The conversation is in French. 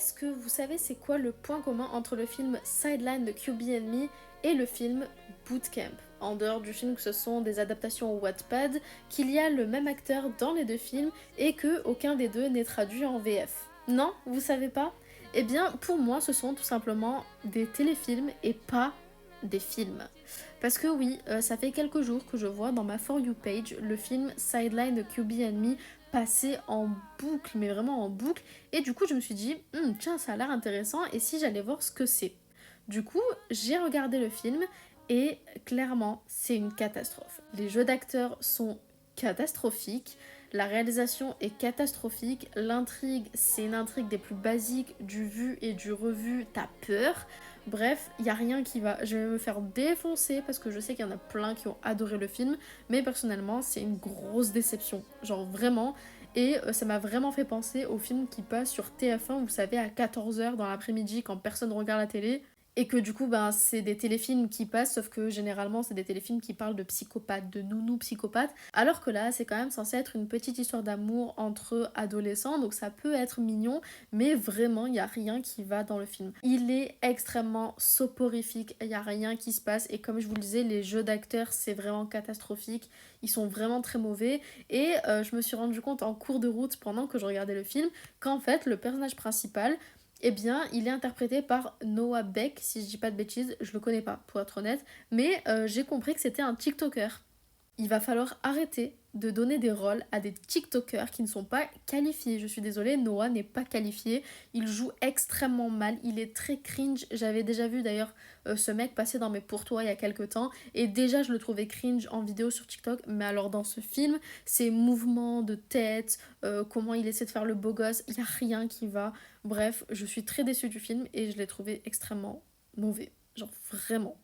Est-ce que vous savez c'est quoi le point commun entre le film Sideline de QB and Me et le film Bootcamp? En dehors du film que ce sont des adaptations au Wattpad, qu'il y a le même acteur dans les deux films et que aucun des deux n'est traduit en VF. Non, vous savez pas? Eh bien, pour moi, ce sont tout simplement des téléfilms et pas des films. Parce que oui, ça fait quelques jours que je vois dans ma For You page le film Sideline de QB and Me passer en boucle, mais vraiment en boucle. Et du coup, je me suis dit, tiens, ça a l'air intéressant, et si j'allais voir ce que c'est? Du coup, j'ai regardé le film, et clairement, c'est une catastrophe. Les jeux d'acteurs sont catastrophiques, la réalisation est catastrophique, l'intrigue, c'est une intrigue des plus basiques, du vu et du revu, t'as peur. Bref, il n'y a rien qui va. Je vais me faire défoncer parce que je sais qu'il y en a plein qui ont adoré le film, mais personnellement, c'est une grosse déception. Genre vraiment. Et ça m'a vraiment fait penser au film qui passe sur TF1, vous savez, à 14h dans l'après-midi quand personne regarde la télé. Et que du coup, ben, c'est des téléfilms qui passent, sauf que généralement, c'est des téléfilms qui parlent de psychopathes, de nounous psychopathes. Alors que là, c'est quand même censé être une petite histoire d'amour entre adolescents, donc ça peut être mignon, mais vraiment, il n'y a rien qui va dans le film. Il est extrêmement soporifique, il n'y a rien qui se passe, et comme je vous le disais, les jeux d'acteurs, c'est vraiment catastrophique, ils sont vraiment très mauvais, et je me suis rendu compte en cours de route, pendant que je regardais le film, qu'en fait, le personnage principal, eh bien, il est interprété par Noah Beck, si je dis pas de bêtises, je le connais pas, pour être honnête, mais j'ai compris que c'était un TikToker. Il va falloir arrêter de donner des rôles à des TikTokers qui ne sont pas qualifiés. Je suis désolée, Noah n'est pas qualifié. Il joue extrêmement mal. Il est très cringe. J'avais déjà vu d'ailleurs ce mec passer dans mes pourtois il y a quelques temps. Et déjà, je le trouvais cringe en vidéo sur TikTok. Mais alors, dans ce film, ses mouvements de tête, comment il essaie de faire le beau gosse, il n'y a rien qui va. Bref, je suis très déçue du film et je l'ai trouvé extrêmement mauvais. Genre, vraiment.